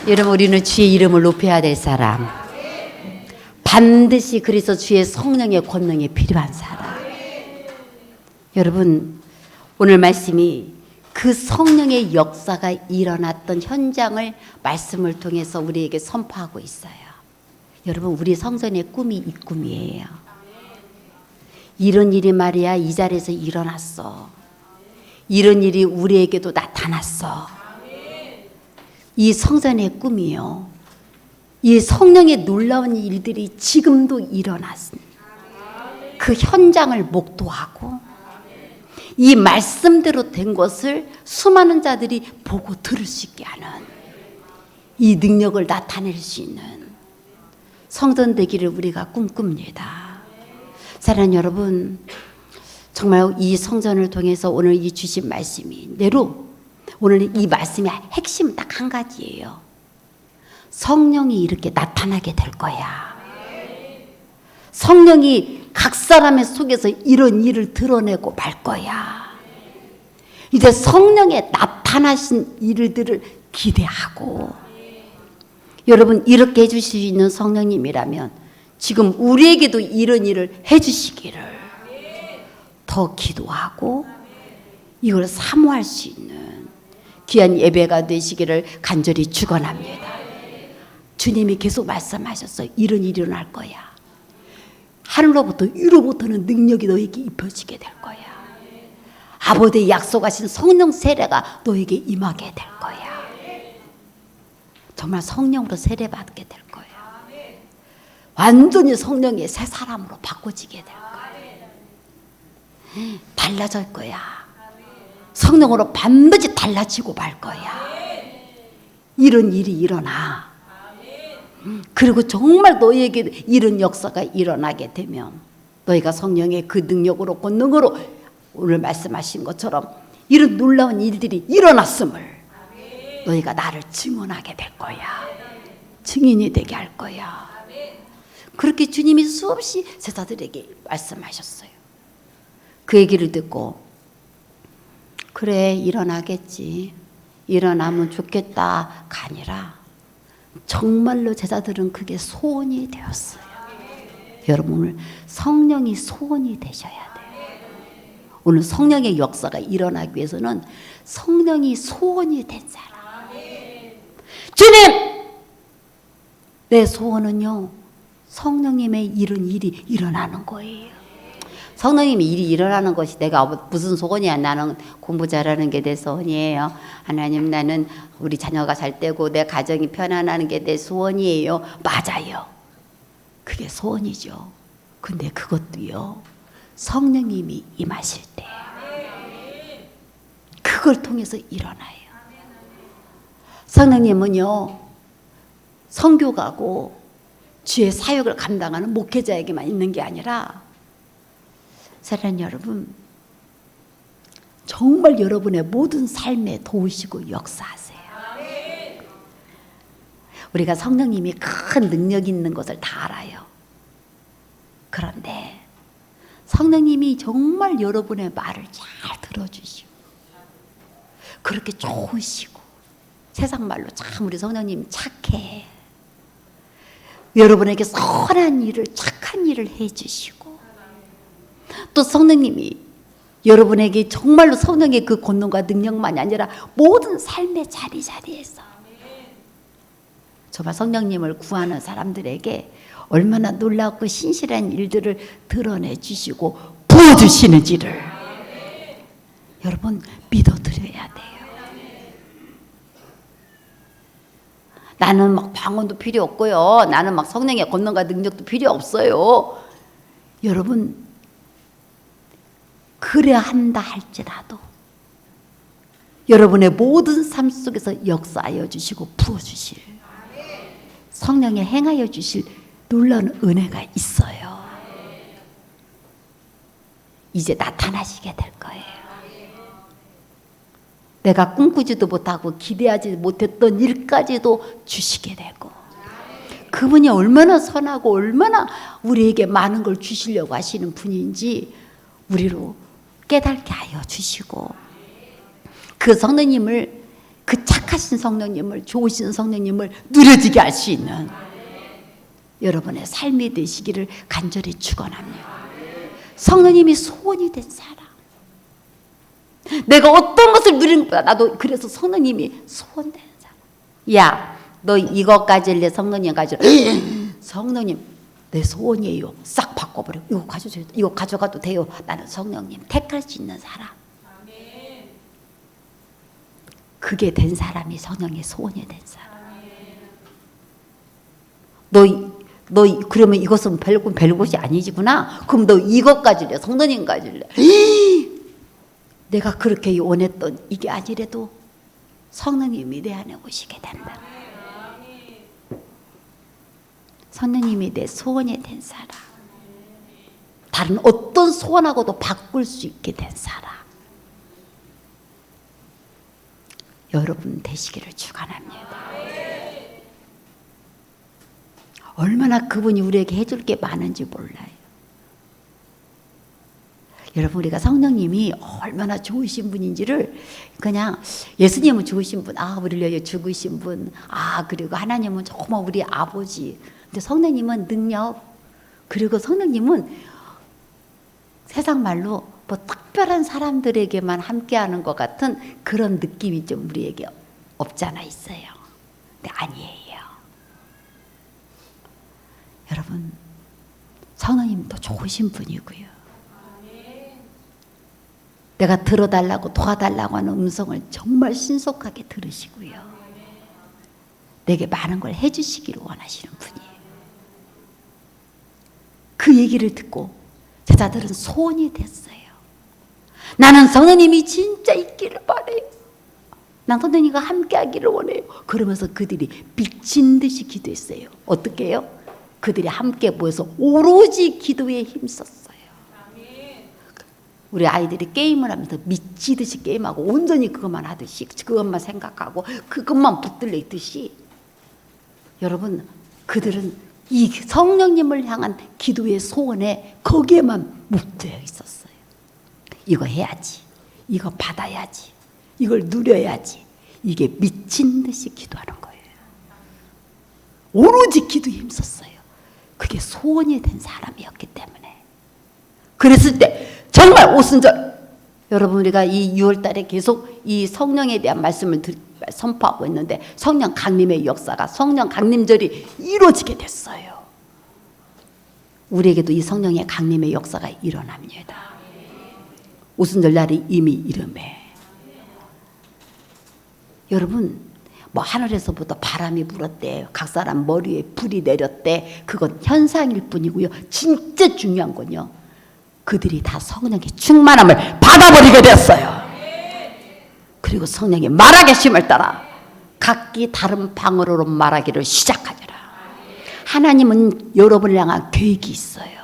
여러분, 우리는 주의 이름을 높여야 될 사람, 반드시 그래서 주의 성령의 권능이 필요한 사람. 여러분, 오늘 말씀이 그 성령의 역사가 일어났던 현장을 말씀을 통해서 우리에게 선포하고 있어요. 여러분, 우리 성전의 꿈이 이 꿈이에요. 이런 일이 말이야 이 자리에서 일어났어. 이런 일이 우리에게도 나타났어. 이 성전의 꿈이요, 이 성령의 놀라운 일들이 지금도 일어났습니다. 그 현장을 목도하고 이 말씀대로 된 것을 수많은 자들이 보고 들을 수 있게 하는 이 능력을 나타낼 수 있는 성전 되기를 우리가 꿈꿉니다. 사랑하는 여러분, 정말 이 성전을 통해서 오늘 이 주신 말씀이 내로 오늘 이 말씀의 핵심은 딱 한 가지예요. 성령이 이렇게 나타나게 될 거야. 성령이 각 사람의 속에서 이런 일을 드러내고 말 거야. 이제 성령의 나타나신 일들을 기대하고, 여러분, 이렇게 해주실 수 있는 성령님이라면 지금 우리에게도 이런 일을 해주시기를 더 기도하고 이걸 사모할 수 있는 귀한 예배가 되시기를 간절히 축원합니다. 주님이 계속 말씀하셨어요. 이런 일이 일어날 거야. 하늘로부터 위로부터는 능력이 너에게 입혀지게 될 거야. 아버지의 약속하신 성령 세례가 너에게 임하게 될 거야. 정말 성령으로 세례받게 될 거야. 완전히 성령의 새 사람으로 바꿔지게 될 거야. 달라질 거야. 성령으로 반드시 달라지고 말 거야. 이런 일이 일어나. 그리고 정말 너희에게 이런 역사가 일어나게 되면 너희가 성령의 그 능력으로 권능으로 오늘 말씀하신 것처럼 이런 놀라운 일들이 일어났음을 너희가 나를 증언하게 될 거야. 증인이 되게 할 거야. 그렇게 주님이 수없이 제자들에게 말씀하셨어요. 그 얘기를 듣고 그래, 일어나겠지, 일어나면 좋겠다가 아니라 정말로 제자들은 그게 소원이 되었어요. 여러분, 오늘 성령이 소원이 되셔야 돼요. 오늘 성령의 역사가 일어나기 위해서는 성령이 소원이 된 사람. 주님, 내 소원은요, 성령님의 이런 일이 일어나는 거예요. 성령님이 일이 일어나는 것이 내가 무슨 소원이야. 나는 공부 잘하는 게 내 소원이에요. 하나님, 나는 우리 자녀가 잘 되고 내 가정이 편안하는 게 내 소원이에요. 맞아요. 그게 소원이죠. 근데 그것도요, 성령님이 임하실 때 그걸 통해서 일어나요. 성령님은요, 선교 가고 주의 사역을 감당하는 목회자에게만 있는 게 아니라, 사랑하는 여러분, 정말 여러분의 모든 삶에 도우시고 역사하세요. 우리가 성령님이 큰 능력이 있는 것을 다 알아요. 그런데 성령님이 정말 여러분의 말을 잘 들어주시고 그렇게 좋으시고, 세상 말로 참 우리 성령님 착해. 여러분에게 선한 일을, 착한 일을 해주시고, 또 성령님이 여러분에게 정말로 성령의 그 권능과 능력만이 아니라 모든 삶의 자리자리에서 정말 성령님을 구하는 사람들에게 얼마나 놀랍고 신실한 일들을 드러내 주시고 부어주시는지를 여러분 믿어드려야 돼요. 나는 막 방언도 필요 없고요, 나는 막 성령의 권능과 능력도 필요 없어요. 여러분, 그래야 한다 할지라도 여러분의 모든 삶 속에서 역사하여 주시고 부어주실 성령의 행하여 주실 놀라운 은혜가 있어요. 이제 나타나시게 될 거예요. 내가 꿈꾸지도 못하고 기대하지 못했던 일까지도 주시게 되고, 그분이 얼마나 선하고 얼마나 우리에게 많은 걸 주시려고 하시는 분인지 우리로 깨닫게 하여 주시고, 그 성령님을 그 착하신 성령님을, 좋으신 성령님을 누려지게 할 수 있는 여러분의 삶이 되시기를 간절히 축원합니다. 성령님이 소원이 된 사람, 내가 어떤 것을 누리는 것보다 나도 그래서 성령님이 소원된 사람. 야, 너 이것 가질래? 성령님 가질래? 성령님, 내 소원이에요. 싹 바꿔버려. 이거 가져가도 돼요. 나는 성령님 택할 수 있는 사람. 그게 된 사람이 성령의 소원이 된 사람. 너 그러면 이것은 별것이 아니지구나. 그럼 너 이것 가질래? 성령님 가질래? 내가 그렇게 원했던 이게 아니래도 성령님이 내 안에 오시게 된다. 성령님이 내 소원이 된 사람, 다른 어떤 소원하고도 바꿀 수 있게 된 사람, 여러분 되시기를 축원합니다. 얼마나 그분이 우리에게 해줄 게 많은지 몰라요. 여러분, 우리가 성령님이 얼마나 좋으신 분인지를 그냥, 예수님은 좋으신 분, 우리를 위하여 죽으신 분, 그리고 하나님은 정말 우리 아버지. 근데 성령님은 능력, 그리고 성령님은 세상 말로 뭐 특별한 사람들에게만 함께하는 것 같은 그런 느낌이 좀 우리에게 없잖아 있어요. 근데 아니에요. 여러분, 성령님도 좋으신 분이고요. 내가 들어달라고 도와달라고 하는 음성을 정말 신속하게 들으시고요. 내게 많은 걸 해주시기를 원하시는 분이에요. 그 얘기를 듣고 제자들은 소원이 됐어요. 나는 성령님이 진짜 있기를 바래요. 난 성령님과 함께 하기를 원해요. 그러면서 그들이 미친 듯이 기도했어요. 어떻게 해요? 그들이 함께 모여서 오로지 기도에 힘썼어요. 우리 아이들이 게임을 하면서 미치듯이 게임하고 온전히 그것만 하듯이, 그것만 생각하고 그것만 붙들려 있듯이, 여러분, 그들은 이 성령님을 향한 기도의 소원에 거기에만 묵되어 있었어요. 이거 해야지, 이거 받아야지, 이걸 누려야지. 이게 미친 듯이 기도하는 거예요. 오로지 기도에 힘썼어요. 그게 소원이 된 사람이었기 때문에. 그랬을 때 정말 오순절, 여러분, 우리가 이 6월달에 계속 이 성령에 대한 말씀을 선포하고 있는데, 성령 강림의 역사가, 성령 강림절이 이루어지게 됐어요. 우리에게도 이 성령의 강림의 역사가 일어납니다. 오순절 날이 이미 이름에, 여러분, 뭐 하늘에서부터 바람이 불었대, 각 사람 머리에 불이 내렸대, 그건 현상일 뿐이고요. 진짜 중요한 건요, 그들이 다 성령의 충만함을 받아버리게 됐어요. 그리고 성령의 말하게 심을 따라 각기 다른 방언으로 말하기를 시작하니라. 하나님은 여러분을 향한 계획이 있어요.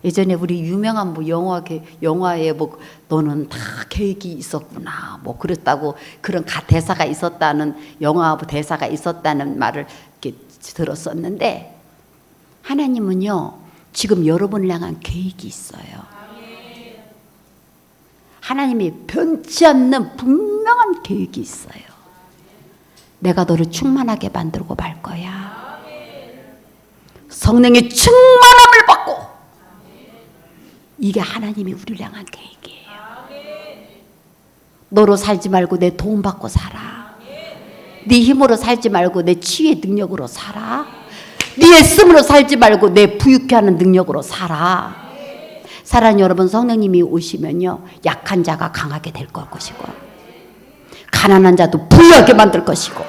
예전에 우리 유명한 뭐 영화에 뭐 너는 다 계획이 있었구나, 뭐 그랬다고, 그런 대사가 있었다는, 영화 대사가 있었다는 말을 이렇게 들었었는데, 하나님은요 지금 여러분을 향한 계획이 있어요. 하나님이 변치 않는 분명한 계획이 있어요. 내가 너를 충만하게 만들고 말 거야. 성령의 충만함을 받고, 이게 하나님이 우리를 향한 계획이에요. 너로 살지 말고 내 도움 받고 살아. 네 힘으로 살지 말고 내 치유의 능력으로 살아. 네 애씀으로 살지 말고 내 부유케 하는 능력으로 살아. 사랑하는 여러분, 성령님이 오시면요 약한 자가 강하게 될 것이고, 가난한 자도 부유하게 만들 것이고,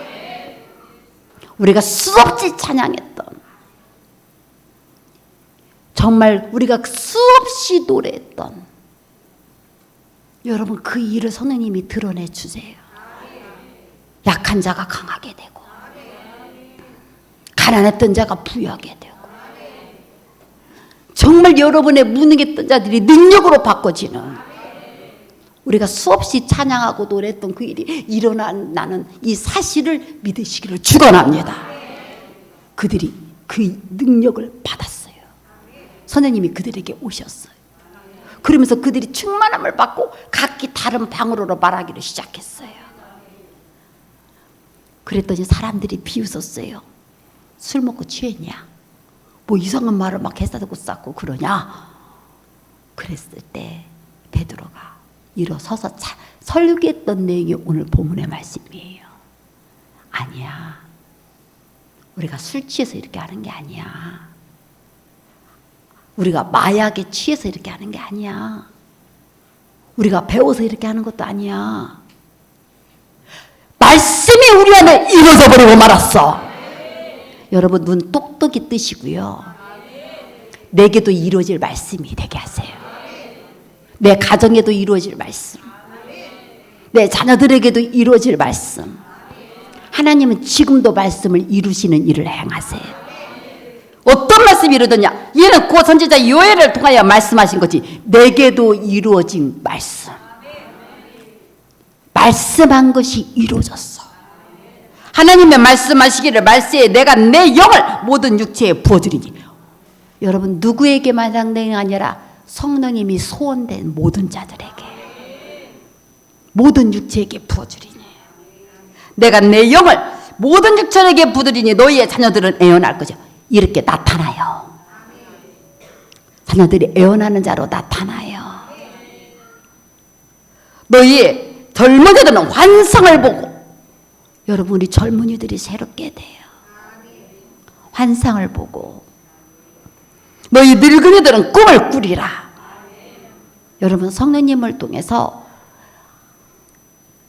우리가 수없이 찬양했던, 정말 우리가 수없이 노래했던, 여러분 그 일을 성령님이 드러내 주세요. 약한 자가 강하게 되고, 가난했던 자가 부유하게 되고, 정말 여러분의 무능했던 자들이 능력으로 바꿔지는, 우리가 수없이 찬양하고 노래했던 그 일이 일어나는 이 사실을 믿으시기를 축원합니다. 그들이 그 능력을 받았어요. 선생님이 그들에게 오셨어요. 그러면서 그들이 충만함을 받고 각기 다른 방언으로 말하기를 시작했어요. 그랬더니 사람들이 비웃었어요. 술 먹고 취했냐? 뭐 이상한 말을 막 해싸고 쌓고 그러냐? 그랬을 때 베드로가 일어서서 설교했던 내용이 오늘 본문의 말씀이에요. 아니야. 우리가 술 취해서 이렇게 하는 게 아니야. 우리가 마약에 취해서 이렇게 하는 게 아니야. 우리가 배워서 이렇게 하는 것도 아니야. 말씀이 우리 안에 이루어져 버리고 말았어. 여러분 눈 똑똑히 뜨시고요. 내게도 이루어질 말씀이 되게 하세요. 내 가정에도 이루어질 말씀, 내 자녀들에게도 이루어질 말씀. 하나님은 지금도 말씀을 이루시는 일을 행하세요. 어떤 말씀이 이루어졌냐? 얘는 그 선지자 요엘을 통하여 말씀하신 거지. 내게도 이루어진 말씀. 말씀한 것이 이루어졌어. 하나님의 말씀하시기를 말세에 내가 내 영을 모든 육체에 부어주리니. 여러분 누구에게만 상대가 아니라 성령님이 소원된 모든 자들에게, 모든 육체에게 부어주리니. 내가 내 영을 모든 육체에게 부어주리니 너희의 자녀들은 애원할 거죠. 이렇게 나타나요. 자녀들이 애원하는 자로 나타나요. 너희 젊은이들은 환상을 보고, 여러분 우리 젊은이들이 새롭게 돼요. 환상을 보고. 너희 늙은이들은 꿈을 꾸리라. 여러분 성령님을 통해서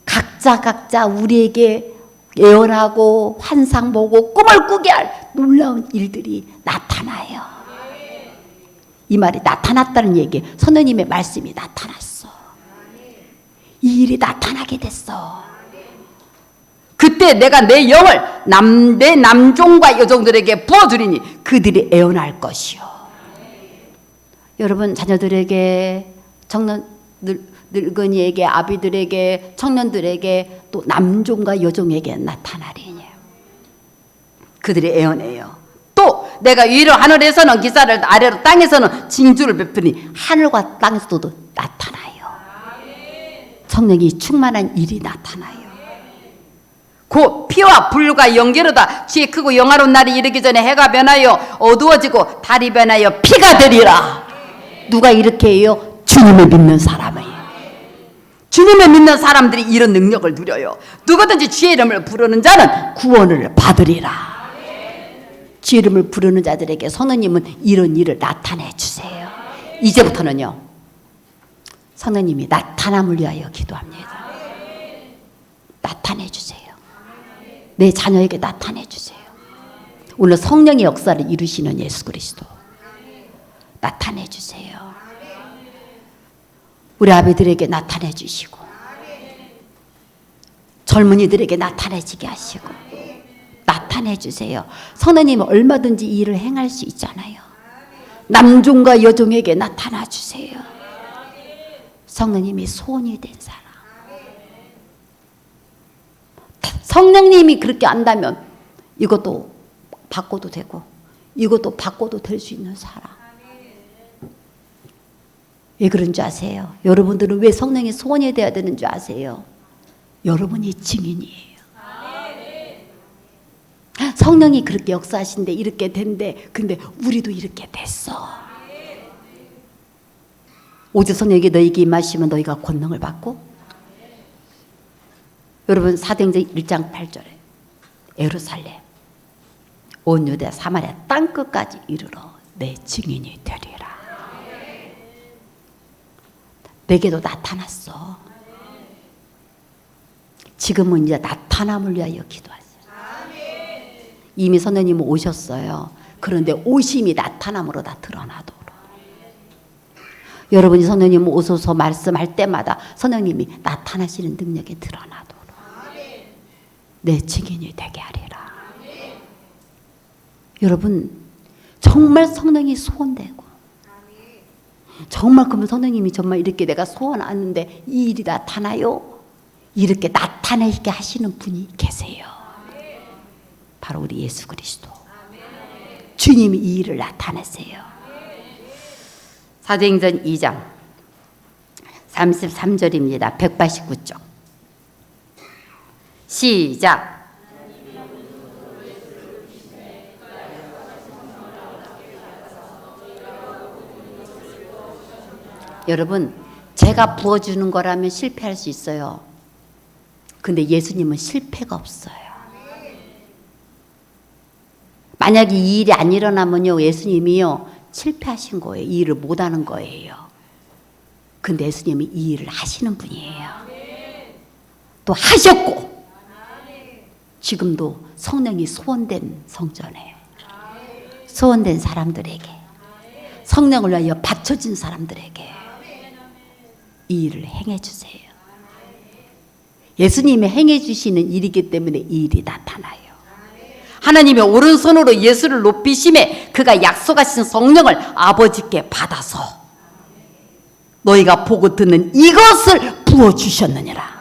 각자 우리에게 예언하고 환상 보고 꿈을 꾸게 할 놀라운 일들이 나타나요. 이 말이 나타났다는 얘기, 선생님의 말씀이 나타났어. 이 일이 나타나게 됐어. 그때 내가 내 영을 내 남종과 여종들에게 부어주리니 그들이 애원할 것이요. 여러분 자녀들에게, 늙은이에게, 아비들에게, 청년들에게, 또 남종과 여종에게 나타나리니 그들이 애원해요. 또 내가 위로 하늘에서는 기사를, 아래로 땅에서는 징조를 베푸니 하늘과 땅에서도 나타나요. 성령이 충만한 일이 나타나요. 곧 피와 불과 연기로다 지혜 크고 영화로운 날이 이르기 전에 해가 변하여 어두워지고 달이 변하여 피가 되리라. 누가 이렇게 해요? 주님을 믿는 사람이에요. 주님을 믿는 사람들이 이런 능력을 누려요. 누구든지 주의 이름을 부르는 자는 구원을 받으리라. 주의 이름을 부르는 자들에게 성령님은 이런 일을 나타내 주세요. 이제부터는요, 성령님이 나타남을 위하여 기도합니다. 나타내 주세요. 내 자녀에게 나타내 주세요. 오늘 성령의 역사를 이루시는 예수 그리스도 나타내 주세요. 우리 아비들에게 나타내 주시고, 젊은이들에게 나타내지게 하시고, 나타내 주세요. 성령님은 얼마든지 이 일을 행할 수 있잖아요. 남종과 여종에게 나타나 주세요. 성령님이 소원이 된 사람. 성령님이 그렇게 안다면 이것도 바꿔도 되고 이것도 바꿔도 될 수 있는 사람. 왜 그런 줄 아세요? 여러분들은 왜 성령의 소원이 되어야 되는 줄 아세요? 여러분이 증인이에요. 성령이 그렇게 역사하신데 이렇게 된대. 근데 우리도 이렇게 됐어. 오직 성령이 너희에게 임하시면 너희가 권능을 받고, 여러분 사도행전 1장 8절에 예루살렘 온 유대 사마리아 땅끝까지 이르러 내 증인이 되리라. 내게도 나타났어. 지금은 이제 나타남을 위하여 기도하세요. 이미 선생님은 오셨어요. 그런데 오심이 나타남으로 다 드러나도록. 여러분이 선생님 오셔서 말씀할 때마다 선생님이 나타나시는 능력이 드러나도록 내 증인이 되게 하리라. 여러분 정말 성령이 소원되고, 정말 그러면 선생님이 정말 이렇게 내가 소원하는데 이 일이 나타나요? 이렇게 나타내게 하시는 분이 계세요. 바로 우리 예수 그리스도. 주님이 이 일을 나타내세요. 사도행전 2장 33절입니다. 189쪽. 시작. 여러분, 제가 부어주는 거라면 실패할 수 있어요. 근데 예수님은 실패가 없어요. 만약에 이 일이 안 일어나면요, 예수님이요, 실패하신 거예요. 이 일을 못하는 거예요. 근데 예수님이 이 일을 하시는 분이에요. 또 하셨고, 지금도 성령이 소원된 성전에, 소원된 사람들에게, 성령을 위하여 바쳐진 사람들에게 이 일을 행해 주세요. 예수님이 행해 주시는 일이기 때문에 이 일이 나타나요. 하나님의 오른손으로 예수를 높이심에 그가 약속하신 성령을 아버지께 받아서 너희가 보고 듣는 이것을 부어주셨느니라.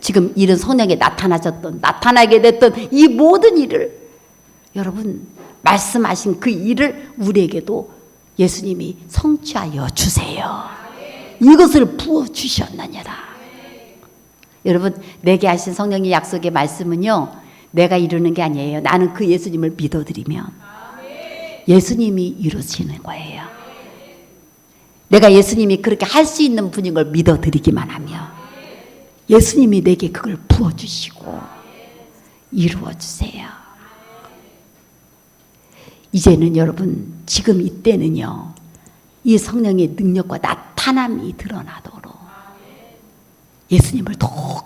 지금 이런 성령에 나타나게 됐던 이 모든 일을, 여러분 말씀하신 그 일을 우리에게도 예수님이 성취하여 주세요. 이것을 부어주셨느니라. 여러분, 내게 하신 성령의 약속의 말씀은요, 내가 이루는 게 아니에요. 나는 그 예수님을 믿어드리면 예수님이 이루시는 거예요. 내가 예수님이 그렇게 할 수 있는 분인 걸 믿어드리기만 하면 예수님이 내게 그걸 부어주시고 이루어주세요. 이제는 여러분, 지금 이때는요, 이 성령의 능력과 나타남이 드러나도록 예수님을 더욱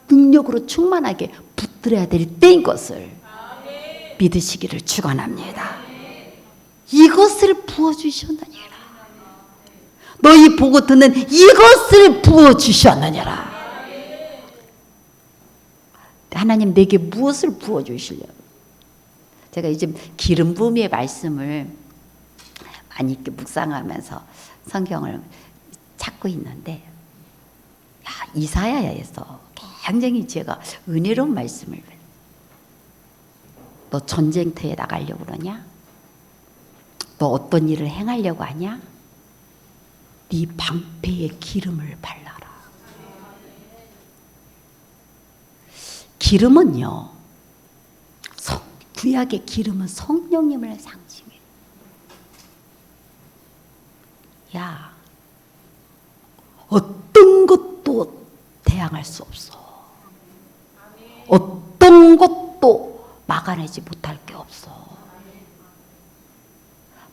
능력으로 충만하게 붙들어야 될 때인 것을 믿으시기를 축원합니다. 이것을 부어주셨느니라. 너희 보고 듣는 이것을 부어주셨느니라. 하나님 내게 무엇을 부어주시려고? 제가 요즘 기름 부음의 말씀을 많이 이렇게 묵상하면서 성경을 찾고 있는데, 이사야에서 굉장히 제가 은혜로운 말씀을, 너 전쟁터에 나가려고 그러냐? 너 어떤 일을 행하려고 하냐? 네 방패에 기름을 발라라. 기름은요, 구약의 기름은 성령님을 상징해요. 야, 어떤 것도 대항할 수 없어. 어떤 것도 막아내지 못할 게 없어.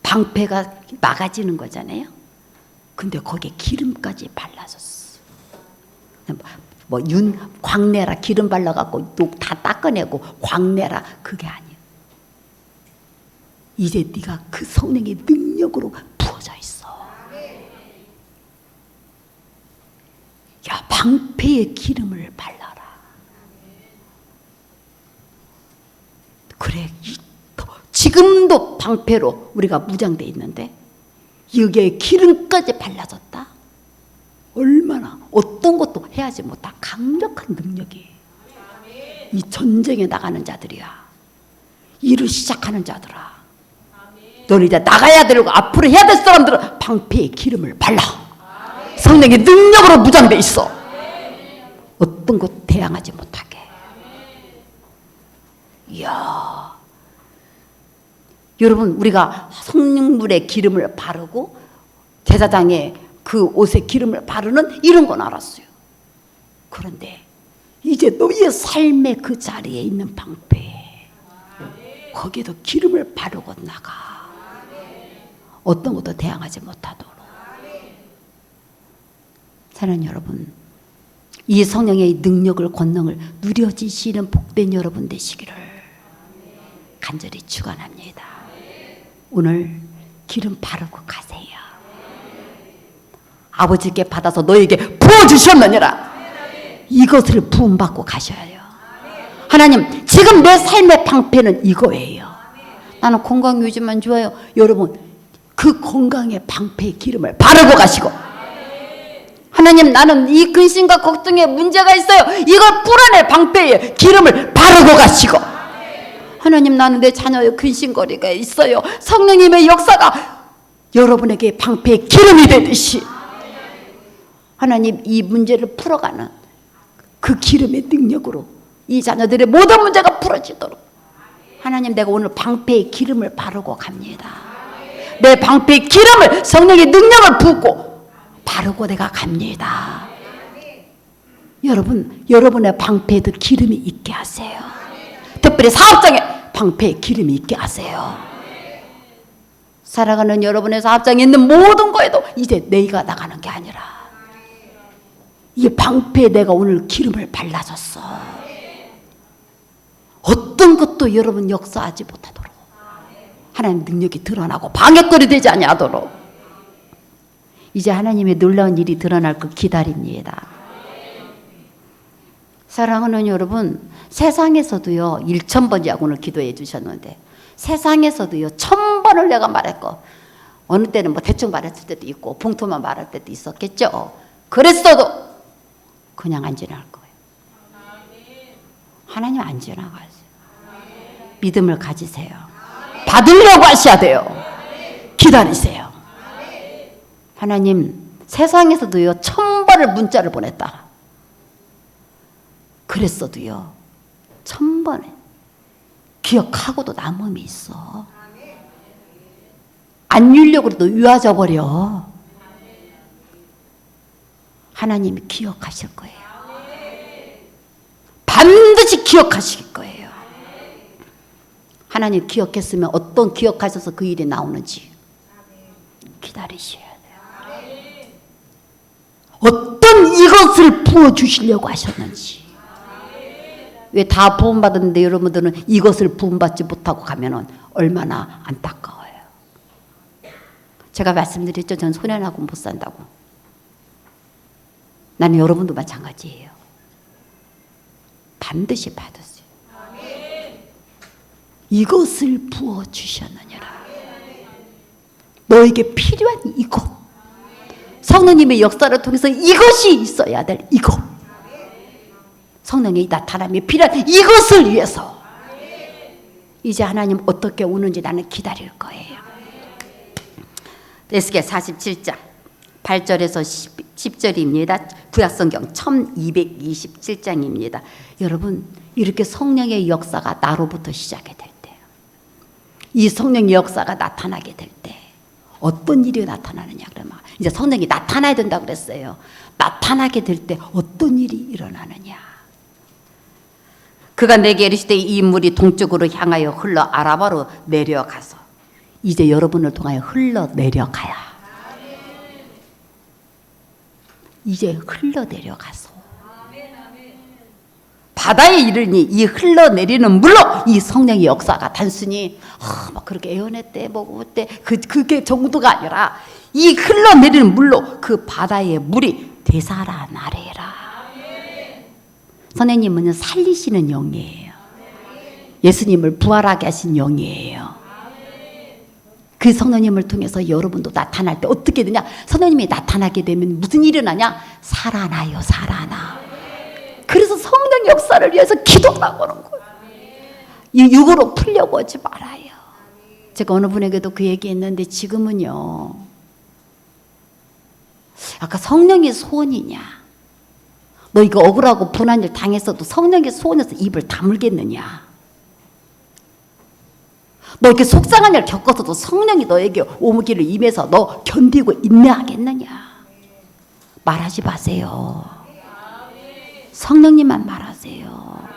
방패가 막아지는 거잖아요. 근데 거기에 기름까지 발라졌어. 광내라 기름 발라갖고 다 닦아내고 광내라, 그게 아니야. 이제 네가 그 성령의 능력으로 부어져 있어. 야, 방패에 기름을 발라라. 그래, 지금도 방패로 우리가 무장돼 있는데 여기에 기름까지 발라졌다. 얼마나 어떤 것도 해하지 못한 강력한 능력이 이 전쟁에 나가는 자들이야. 일을 시작하는 자들아. 너는 이제 나가야 되고 앞으로 해야 될 사람들은 방패에 기름을 발라. 성령의 능력으로 무장돼 있어. 어떤 것 대항하지 못하게. 이야, 여러분, 우리가 성령물에 기름을 바르고 제사장의 그 옷에 기름을 바르는 이런 건 알았어요. 그런데 이제 너희의 삶의 그 자리에 있는 방패에 거기에도 기름을 바르고 나가. 어떤 것도 대항하지 못하도록. 사랑하는 여러분, 이 성령의 능력을, 권능을 누려지시는 복된 여러분 되시기를 간절히 축원합니다. 오늘 기름 바르고 가세요. 아버지께 받아서 너에게 부어주셨느니라. 이것을 부음받고 가셔야 해요. 하나님, 지금 내 삶의 방패는 이거예요. 나는 건강 요즘만 좋아요. 여러분, 그 건강의 방패의 기름을 바르고 가시고, 하나님, 나는 이 근심과 걱정에 문제가 있어요. 이걸 풀어낼 방패에 기름을 바르고 가시고, 하나님, 나는 내 자녀의 근심거리가 있어요. 성령님의 역사가 여러분에게 방패의 기름이 되듯이 하나님, 이 문제를 풀어가는 그 기름의 능력으로 이 자녀들의 모든 문제가 풀어지도록 하나님, 내가 오늘 방패의 기름을 바르고 갑니다. 내 방패의 기름을, 성령의 능력을 붓고 바르고 내가 갑니다. 여러분, 여러분의 방패에도 기름이 있게 하세요. 특별히 사업장에 방패에 기름이 있게 하세요. 살아가는 여러분의 사업장에 있는 모든 거에도 이제 내가 나가는 게 아니라 이 방패에 내가 오늘 기름을 발라줬어. 어떤 것도 여러분 역사하지 못하도록 하나님 능력이 드러나고 방해거리 되지 아니하도록 이제 하나님의 놀라운 일이 드러날 거 기다립니다. 사랑하는 여러분, 세상에서도요 1000번이라고 오늘 기도해 주셨는데 세상에서도요 1000번을 내가 말했고 어느 때는 뭐 대충 말했을 때도 있고 봉투만 말할 때도 있었겠죠. 그랬어도 그냥 안 지나갈 거예요. 하나님 안 지나가세요. 믿음을 가지세요. 받으려고 하셔야 돼요. 기다리세요. 하나님 세상에서도요 1000번을 문자를 보냈다. 그랬어도요 1000번에 기억하고도 남음이 있어. 안 유려고 해도 유아져 버려. 하나님이 기억하실 거예요. 반드시 기억하실 거예요. 하나님 기억했으면 어떤 기억하셔서 그 일이 나오는지 기다리셔야 돼요. 어떤 이것을 부어주시려고 하셨는지. 왜 다 부음받았는데 여러분들은 이것을 부음받지 못하고 가면은 얼마나 안타까워요. 제가 말씀드렸죠. 전 소년하고 못 산다고. 나는 여러분도 마찬가지예요. 반드시 받으세요. 이것을 부어주셨느니라. 너에게 필요한 이것. 성령님의 역사를 통해서 이것이 있어야 될 이것. 성령의 나타남이 필요한 이것을 위해서 이제 하나님 어떻게 오는지 나는 기다릴 거예요. 에스겔 47장 8절에서 10절입니다. 구약성경 1227장입니다. 여러분 이렇게 성령의 역사가 나로부터 시작이 될 때 이 성령의 역사가 나타나게 될 때 어떤 일이 나타나느냐 그러면 이제 성령이 나타나야 된다고 그랬어요. 나타나게 될 때 어떤 일이 일어나느냐. 그가 내게 이르시되 이 물이 동쪽으로 향하여 흘러 아라바로 내려가서 이제 여러분을 통하여 흘러 내려가야. 이제 흘러 내려가서 바다에 이르니 이 흘러내리는 물로 이 성령의 역사가 단순히 막 그렇게 애원했대 뭐고 어때 그게 정도가 아니라 이 흘러내리는 물로 그 바다의 물이 되살아나리라. 선생님은 살리시는 영이에요. 예수님을 부활하게 하신 영이에요. 그 성령님을 통해서 여러분도 나타날 때 어떻게 되냐? 성령님이 나타나게 되면 무슨 일이 일어나냐? 살아나요, 살아나. 그래서 성령 역사를 위해서 기도하고 하는 거예요. 이 육으로 풀려고 하지 말아요. 제가 어느 분에게도 그 얘기했는데 지금은요. 아까 성령의 소원이냐? 너 이거 억울하고 분한 일 당했어도 성령의 소원에서 입을 다물겠느냐? 너 이렇게 속상한 일 겪었어도 성령이 너에게 오기를 임해서 너 견디고 인내하겠느냐? 말하지 마세요. 성령님만 말하세요.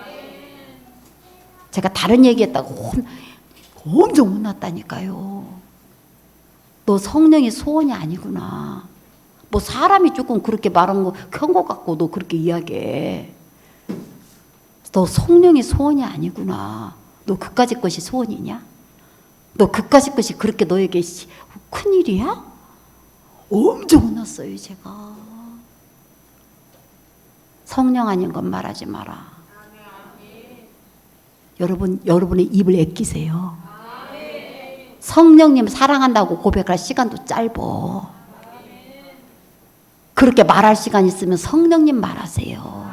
제가 다른 얘기했다고 엄청 혼났다니까요. 너 성령의 소원이 아니구나. 뭐 사람이 조금 그렇게 말한 거 큰 거 같고 너 그렇게 이야기해. 너 성령의 소원이 아니구나. 너 그까짓 것이 소원이냐? 너 그까짓 것이 그렇게 너에게 큰일이야? 엄청 혼났어요 제가. 성령 아닌 건 말하지 마라. 여러분의 입을 아끼세요. 성령님 사랑한다고 고백할 시간도 짧어. 그렇게 말할 시간 있으면 성령님 말하세요.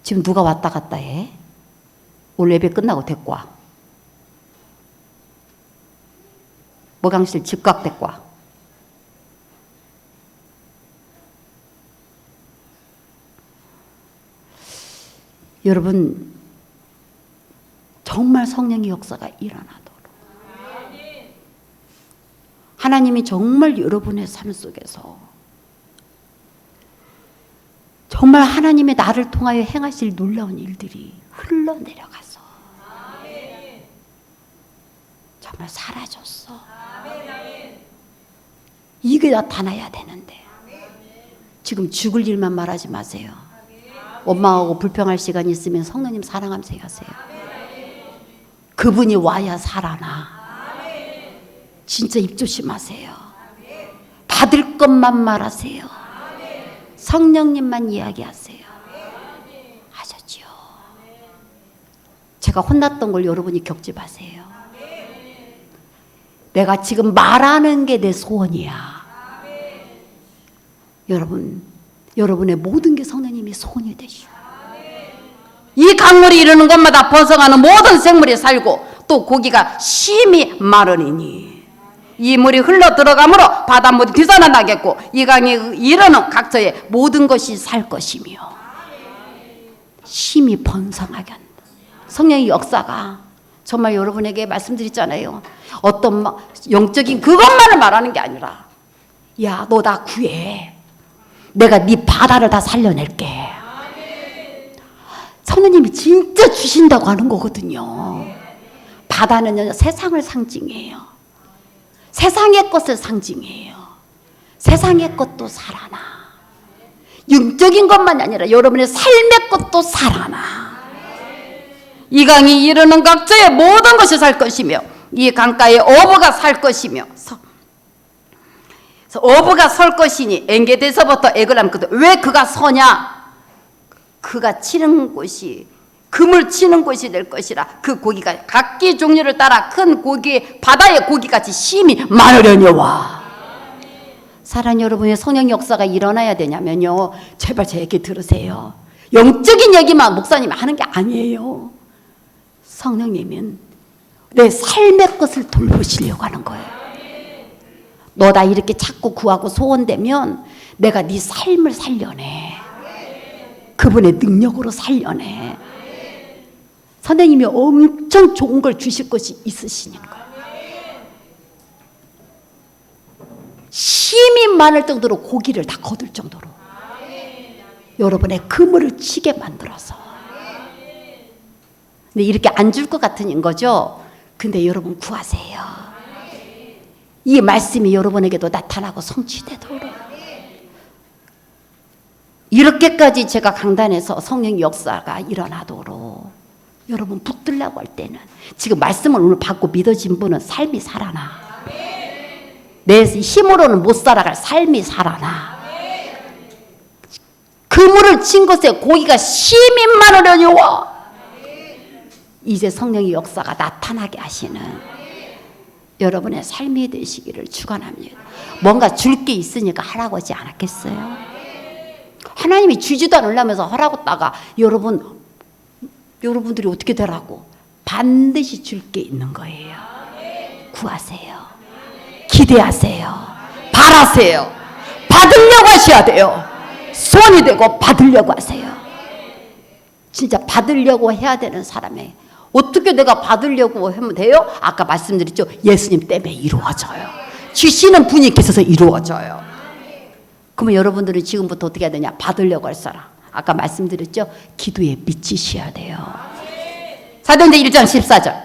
지금 누가 왔다 갔다 해? 오늘 예배 끝나고 데리고 와. 목양실 집각 데리고 와. 여러분 정말 성령의 역사가 일어나도록 하나님이 정말 여러분의 삶 속에서 정말 하나님의 나를 통하여 행하실 놀라운 일들이 흘러내려가서 정말 사라졌어. 이게 나타나야 되는데 지금 죽을 일만 말하지 마세요. 원망하고 불평할 시간이 있으면 성령님 사랑하면서 하세요. 그분이 와야 살아나. 진짜 입 조심하세요. 받을 것만 말하세요. 성령님만 이야기하세요. 하셨지요. 제가 혼났던 걸 여러분이 겪지 마세요. 내가 지금 말하는 게 내 소원이야. 여러분의 모든 게 성령님이 소원이 되시오. 이 강물이 이르는 곳마다 번성하는 모든 생물이 살고 또 고기가 심히 마르니니 이 물이 흘러 들어가므로 바닷물이 뒤섞어나겠고 이 강이 이르는 각처에 모든 것이 살 것이며 심히 번성하게 한다. 성령의 역사가 정말 여러분에게 말씀드렸잖아요. 어떤 영적인 그것만을 말하는 게 아니라 야, 너 나 구해. 내가 네 바다를 다 살려낼게. 성령님이 진짜 주신다고 하는 거거든요. 바다는요, 세상을 상징해요. 세상의 것을 상징해요. 세상의 것도 살아나. 영적인 것만이 아니라 여러분의 삶의 것도 살아나. 이 강이 이르는 각처에 모든 것이 살 것이며 이 강가에 어부가 살 것이며 어부가 설 것이니 엔게디에서부터 에글람까지. 왜 그가 서냐? 그가 치는 곳이 금을 치는 곳이 될 것이라. 그 고기가 각기 종류를 따라 큰 고기 바다의 고기같이 심히 많으려니와. 사랑 여러분의 성령 역사가 일어나야 되냐면요, 제발 제 얘기 들으세요. 영적인 얘기만 목사님이 하는 게 아니에요. 성령님은 내 삶의 것을 돌보시려고 하는 거예요. 너 나 이렇게 자꾸 구하고 소원되면 내가 네 삶을 살려내. 그분의 능력으로 살려내. 선생님이 엄청 좋은 걸 주실 것이 있으시는 거예요. 심이 많을 정도로 고기를 다 거둘 정도로 여러분의 그물을 치게 만들어서. 근데 이렇게 안 줄 것 같은 거죠. 근데 여러분 구하세요. 이 말씀이 여러분에게도 나타나고 성취되도록. 이렇게까지 제가 강단에서 성령 역사가 일어나도록 여러분 붙들라고 할 때는 지금 말씀을 오늘 받고 믿어진 분은 삶이 살아나. 내 힘으로는 못 살아갈 삶이 살아나. 그물을 친 곳에 고기가 심히 많으려니와. 이제 성령의 역사가 나타나게 하시는 여러분의 삶이 되시기를 축원합니다. 뭔가 줄 게 있으니까 하라고 하지 않았겠어요? 하나님이 주지도 않으려면서 하라고 했다가 여러분들이 어떻게 되라고? 반드시 줄 게 있는 거예요. 구하세요. 기대하세요. 바라세요. 받으려고 하셔야 돼요. 소원이 되고 받으려고 하세요. 진짜 받으려고 해야 되는 사람의. 어떻게 내가 받으려고 하면 돼요? 아까 말씀드렸죠. 예수님 때문에 이루어져요. 주시는 분이 계셔서 이루어져요. 그러면 여러분들은 지금부터 어떻게 해야 되냐? 받으려고 할 사람. 아까 말씀드렸죠. 기도에 미치셔야 돼요. 사도행전 1장 14절.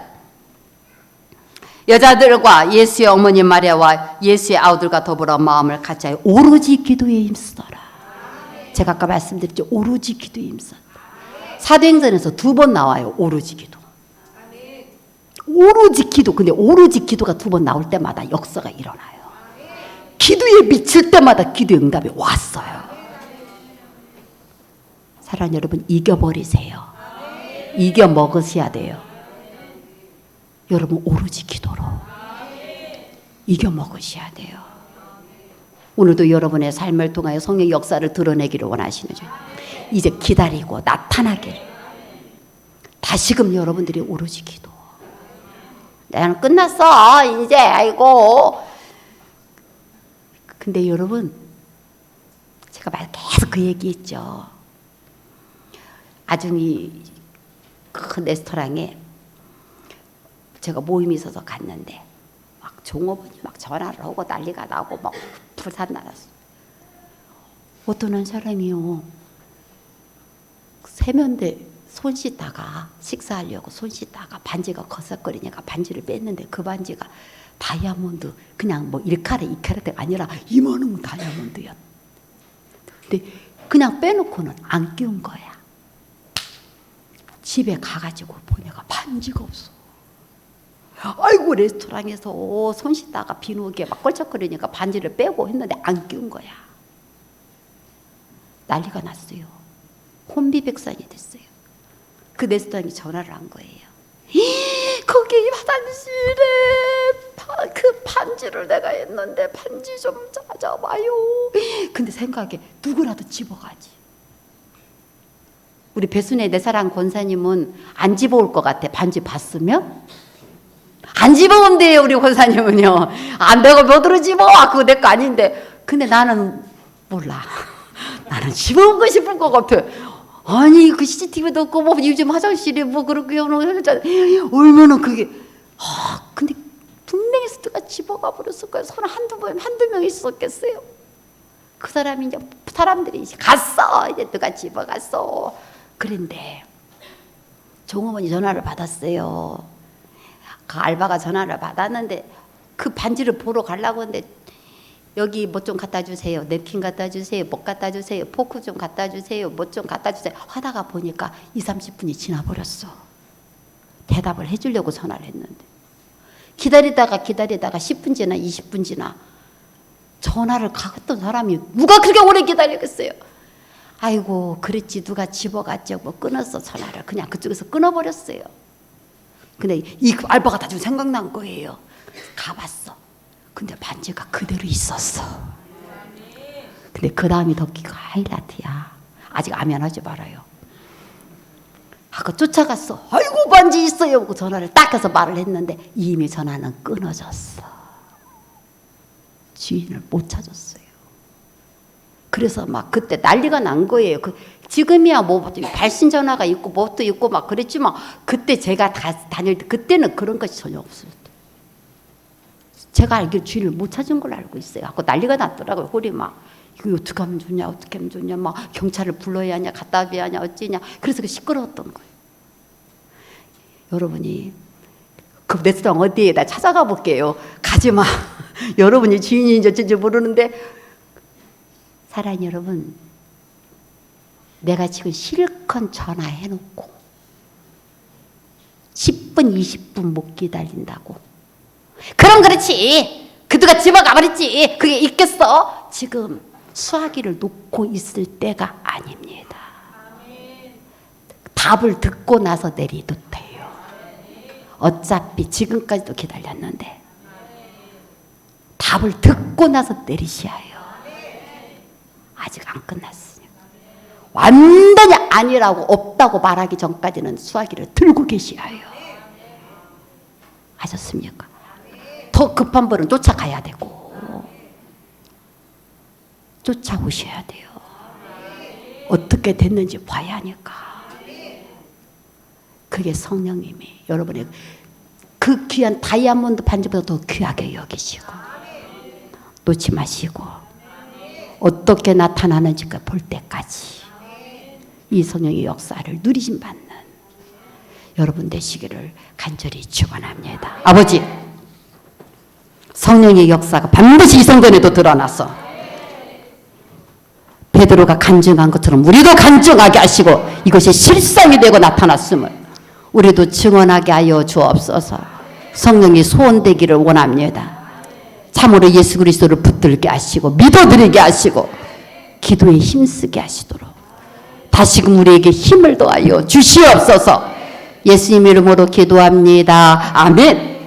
여자들과 예수의 어머니 마리아와 예수의 아우들과 더불어 마음을 같이하여 오로지 기도에 힘쓰더라. 제가 아까 말씀드렸죠. 오로지 기도에 힘쓰더라. 사도행전에서 2번 나와요. 오로지 기도. 오로지 기도. 근데 오로지 기도가 2번 나올 때마다 역사가 일어나요. 기도에 미칠 때마다 기도의 응답이 왔어요. 사랑하는 여러분, 이겨버리세요. 이겨 먹으셔야 돼요. 여러분 오로지 기도로 이겨 먹으셔야 돼요. 오늘도 여러분의 삶을 통하여 성령의 역사를 드러내기를 원하시는 줄. 이제 기다리고 나타나기를. 다시금 여러분들이 오로지 기도. 나는 끝났어 이제. 아이고. 근데 여러분, 제가 계속 그 얘기했죠. 아중이 큰 레스토랑에 제가 모임이 있어서 갔는데 막 종업원이 막 전화를 하고 난리가 나고 막 불산 날았어. 어떤 한 사람이요, 세면대 손 씻다가 식사하려고 손 씻다가 반지가 거석거리니까 반지를 뺐는데 그 반지가 다이아몬드, 그냥 뭐 1카레 2카레가 아니라 이만한 다이아몬드였. 근데 그냥 빼놓고는 안 끼운 거야. 집에 가가지고 보니까 반지가 없어. 아이고, 레스토랑에서 손 씻다가 비누게 막 껄쩍거리니까 반지를 빼고 했는데 안 끼운 거야. 난리가 났어요. 혼비백산이 됐어요. 그 레스토랑이 전화를 한 거예요. 거기 화장실에 그 반지를 내가 했는데 반지 좀 찾아봐요. 근데 생각에 누구라도 집어가지. 우리 배순의 내 사랑 권사님은 안 집어올 것 같아. 반지 봤으면 안 집어온대요. 우리 권사님은요. 안 되고 몇으로 집어와. 그거 내 거 아닌데. 근데 나는 몰라. 나는 집어오고 싶을 것 같아. 아니, 그 CCTV도 없고 뭐 요즘 화장실에 뭐 그렇게 해놓으잖아. 얼마나 그게. 근데 분명히 누가 집어가 버렸을 거예요. 손 한두 명 있었겠어요. 그 사람이 이제 사람들이 이제 갔어. 이제 누가 집어갔어. 그런데 종업원이 전화를 받았어요. 그 알바가 전화를 받았는데 그 반지를 보러 가려고 하는데 여기 뭐 좀 갖다 주세요. 냅킨 갖다 주세요. 뭐 갖다 주세요. 포크 좀 갖다 주세요. 뭐 좀 갖다 주세요. 하다가 보니까 20-30분이 지나버렸어. 대답을 해주려고 전화를 했는데 기다리다가 10분 지나 20분 지나 전화를 가갔던 사람이 누가 그렇게 오래 기다리겠어요. 아이고, 그랬지. 누가 집어갔지. 뭐 끊었어. 전화를 그냥 그쪽에서 끊어버렸어요. 근데 이 알바가 다 좀 생각난 거예요. 가봤어. 근데 반지가 그대로 있었어. 근데 그 다음이 더 하이라이트야. 아직 아멘하지 말아요. 아까 쫓아갔어. 아이고, 반지 있어요. 그 전화를 딱 해서 말을 했는데 이미 전화는 끊어졌어. 주인을 못 찾았어요. 그래서 막 그때 난리가 난 거예요. 지금이야 뭐 발신 전화가 있고 뭣도 있고 막 그랬지만 그때 제가 다닐 때 그때는 그런 것이 전혀 없어요. 제가 알기로 주인을 못 찾은 걸로 알고 있어요. 하고 난리가 났더라고요. 홀이 막 이거 어떻게 하면 좋냐, 어떻게 하면 좋냐, 막 경찰을 불러야 하냐, 갖다 줘야 하냐, 어찌냐. 그래서 그 시끄러웠던 거예요. 여러분이 그 레스토랑 어디에다 찾아가 볼게요. 가지 마. 여러분이 주인인지 어쩐지 모르는데 사랑하는 여러분, 내가 지금 실컷 전화해놓고 10분, 20분 못 기다린다고. 그럼 그렇지. 그들가 집어가 버렸지. 그게 있겠어? 지금 수화기를 놓고 있을 때가 아닙니다. 답을 듣고 나서 내리도 돼요. 어차피 지금까지도 기다렸는데 답을 듣고 나서 내리셔야 해요. 아직 안 끝났어요. 완전히 아니라고 없다고 말하기 전까지는 수화기를 들고 계셔야 해요. 아셨습니까? 더 급한 분은 쫓아가야 되고 쫓아오셔야 돼요. 어떻게 됐는지 봐야 하니까. 그게 성령님이 여러분의 그 귀한 다이아몬드 반지보다 더 귀하게 여기시고 놓지 마시고 어떻게 나타나는지 볼 때까지 이 성령의 역사를 누리심 받는 여러분 되시기를 간절히 축원합니다. 아버지, 성령의 역사가 반드시 이 성전에도 드러나서 베드로가 간증한 것처럼 우리도 간증하게 하시고 이것이 실상이 되고 나타났음을 우리도 증언하게 하여 주옵소서. 성령이 소원되기를 원합니다. 참으로 예수 그리스도를 붙들게 하시고 믿어드리게 하시고 기도에 힘쓰게 하시도록 다시금 우리에게 힘을 더하여 주시옵소서. 예수님 이름으로 기도합니다. 아멘.